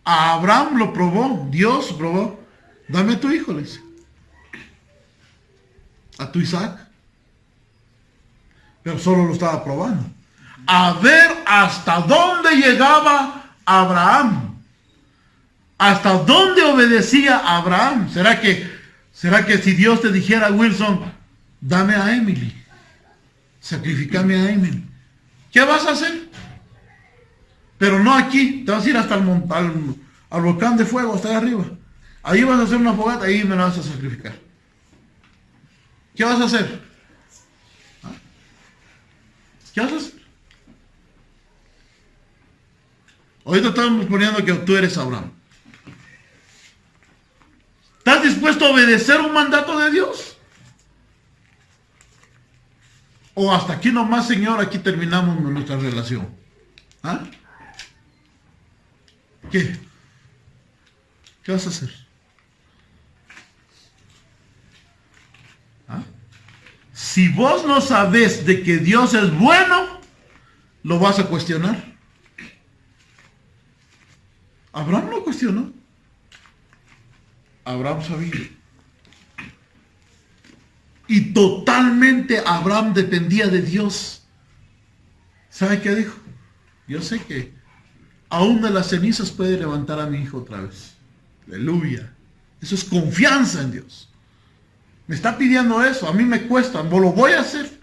A Abraham lo probó, Dios probó. Dame a tu hijo, le dice. A tu Isaac. Pero solo lo estaba probando. A ver hasta dónde llegaba Abraham. ¿Hasta dónde obedecía Abraham? ¿Será que si Dios te dijera, Wilson, dame a Emily, sacrificame a Emily, ¿qué vas a hacer? Pero no aquí, te vas a ir hasta al volcán de fuego, hasta allá arriba. Ahí vas a hacer una fogata, ahí me la vas a sacrificar. ¿Qué vas a hacer? ¿Ah? ¿Qué vas a hacer? Ahorita estamos poniendo que tú eres Abraham. ¿Estás dispuesto a obedecer un mandato de Dios? O hasta aquí nomás, Señor, aquí terminamos nuestra relación. ¿Ah? ¿Qué? ¿Qué vas a hacer? ¿Ah? Si vos no sabés de que Dios es bueno, lo vas a cuestionar. Abraham lo cuestionó. Abraham sabía. Y totalmente Abraham dependía de Dios. ¿Sabe qué dijo? Yo sé que aún de las cenizas puede levantar a mi hijo otra vez. Aleluya. Eso es confianza en Dios. Me está pidiendo eso. A mí me cuesta. Lo voy a hacer.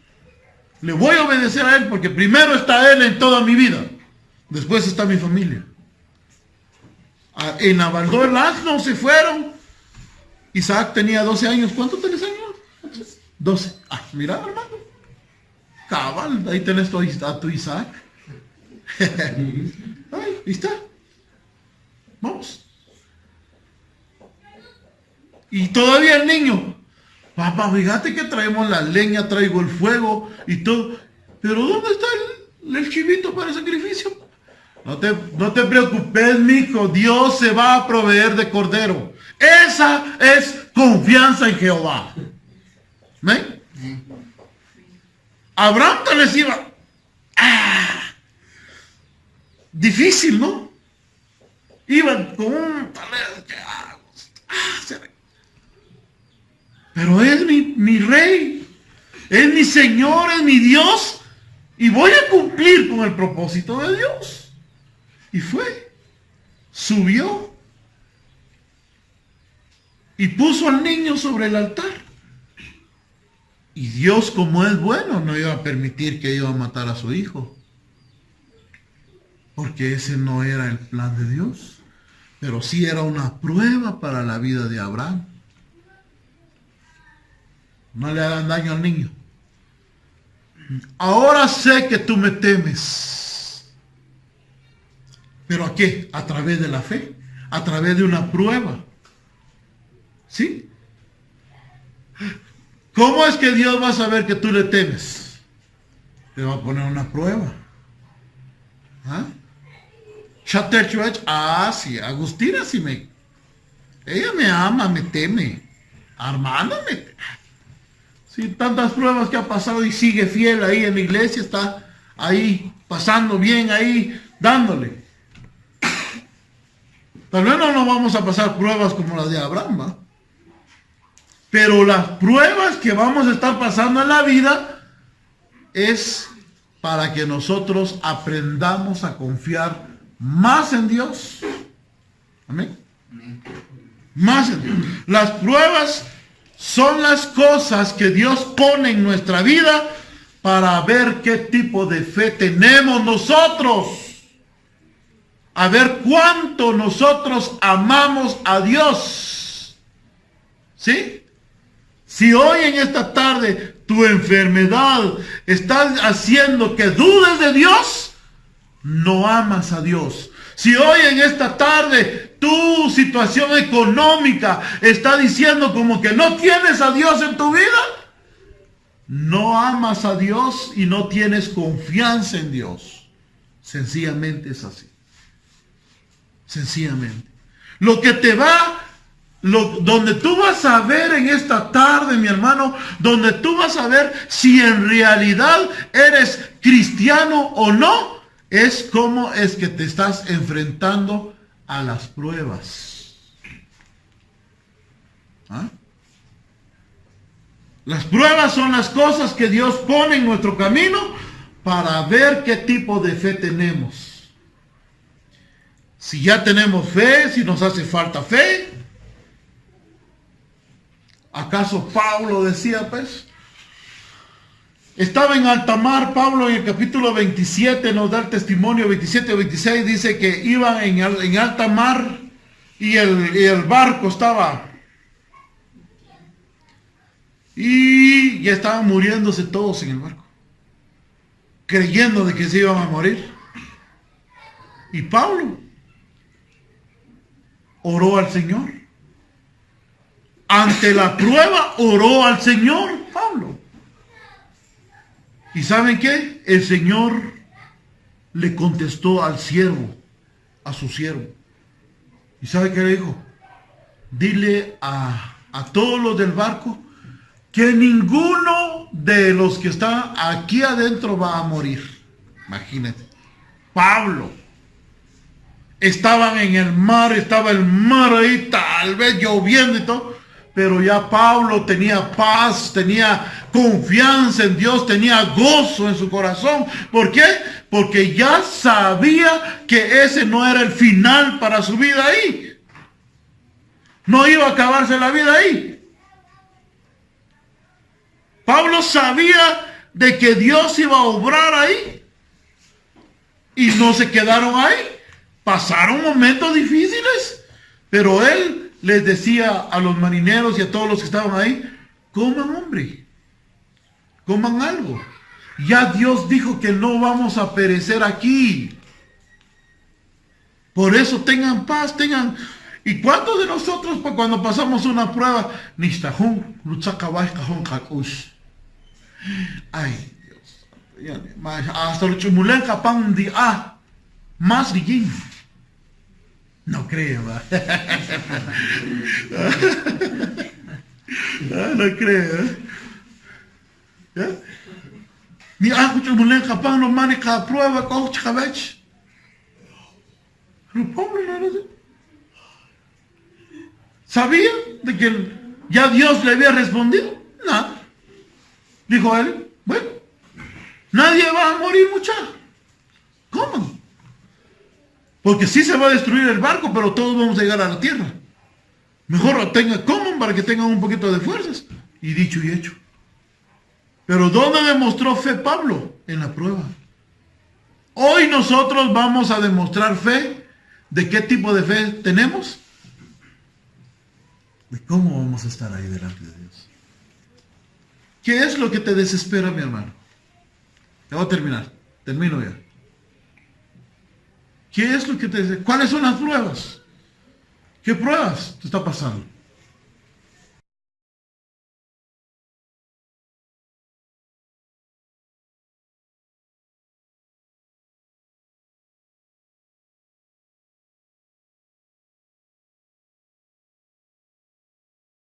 Le voy a obedecer a Él porque primero está Él en toda mi vida. Después está mi familia. En Abaldó el asno se fueron. Isaac tenía 12 años. ¿Cuánto tenés años? 12. Ah, mira, hermano. Cabal, ahí tenés a tu Isaac. Ahí está. Vamos. Y todavía el niño. Papá, fíjate que traemos la leña, traigo el fuego y todo. Pero ¿dónde está el chivito para el sacrificio? No te preocupes, mijo. Dios se va a proveer de cordero. Esa es confianza en Jehová. ¿Ven? Abraham tal vez iba. Difícil, ¿no? Iban con un... Pero es mi rey. Es mi Señor, es mi Dios. Y voy a cumplir con el propósito de Dios. Y fue, subió y puso al niño sobre el altar. Y Dios, como es bueno, no iba a permitir que iba a matar a su hijo. Porque ese no era el plan de Dios. Pero sí era una prueba para la vida de Abraham. No le hagan daño al niño. Ahora sé que tú me temes. ¿Pero a qué? A través de la fe, a través de una prueba. ¿Sí? ¿Cómo es que Dios va a saber que tú le temes? Te va a poner una prueba. ¿Ah? Sí, Agustina sí ella me ama, me teme. Armando me teme. Sí, tantas pruebas que ha pasado y sigue fiel ahí en la iglesia, está ahí, pasando bien ahí, dándole. Tal vez no nos vamos a pasar pruebas como las de Abraham, ¿va? Pero las pruebas que vamos a estar pasando en la vida es para que nosotros aprendamos a confiar más en Dios. Amén. Más en Dios. Las pruebas son las cosas que Dios pone en nuestra vida para ver qué tipo de fe tenemos nosotros. A ver cuánto nosotros amamos a Dios. ¿Sí? Si hoy en esta tarde tu enfermedad está haciendo que dudes de Dios, no amas a Dios. Si hoy en esta tarde tu situación económica está diciendo como que no tienes a Dios en tu vida, no amas a Dios y no tienes confianza en Dios. Sencillamente es así. Sencillamente. Donde tú vas a ver en esta tarde, mi hermano, donde tú vas a ver si en realidad eres cristiano o no, es cómo es que te estás enfrentando a las pruebas. ¿Ah? Las pruebas son las cosas que Dios pone en nuestro camino para ver qué tipo de fe tenemos. Si ya tenemos fe, si nos hace falta fe. ¿Acaso Pablo decía, pues? Estaba en alta mar. Pablo en el capítulo 27 nos da el testimonio, 27 o 26, dice que iban en alta mar y el barco estaba... Y ya estaban muriéndose todos en el barco, creyendo de que se iban a morir. Y Pablo oró al Señor. Ante la prueba oró al Señor, Pablo. ¿Y saben qué? El Señor le contestó al siervo, a su siervo. ¿Y sabe qué le dijo? Dile a todos los del barco que ninguno de los que están aquí adentro va a morir. Imagínate. Pablo. Estaban en el mar, estaba el mar ahí, tal vez lloviendo y todo. Pero ya Pablo tenía paz, tenía confianza en Dios, tenía gozo en su corazón. ¿Por qué? Porque ya sabía que ese no era el final para su vida ahí. No iba a acabarse la vida ahí. Pablo sabía de que Dios iba a obrar ahí. Y no se quedaron ahí. Pasaron momentos difíciles. Pero él les decía a los marineros y a todos los que estaban ahí, coman, hombre. Coman algo. Ya Dios dijo que no vamos a perecer aquí. Por eso tengan paz, tengan... ¿Y cuántos de nosotros cuando pasamos una prueba? Ay, Dios. Hasta los chumulen capán de más de no creo, va. No creo, ¿ya? Ni chumulen capán no maneja prueba con chabech. Pero Pablo no era así. ¿Sabía de que ya Dios le había respondido? Nada. Dijo él, bueno, nadie va a morir, muchachos. Coman. Porque sí se va a destruir el barco, pero todos vamos a llegar a la tierra. Mejor coman para que tengan un poquito de fuerzas. Y dicho y hecho. Pero ¿dónde demostró fe Pablo? En la prueba. Hoy nosotros vamos a demostrar fe. ¿De qué tipo de fe tenemos? ¿De cómo vamos a estar ahí delante de Dios? ¿Qué es lo que te desespera, mi hermano? Ya voy a terminar. Termino ya. ¿Qué es lo que te desespera? ¿Cuáles son las pruebas? ¿Qué pruebas te está pasando?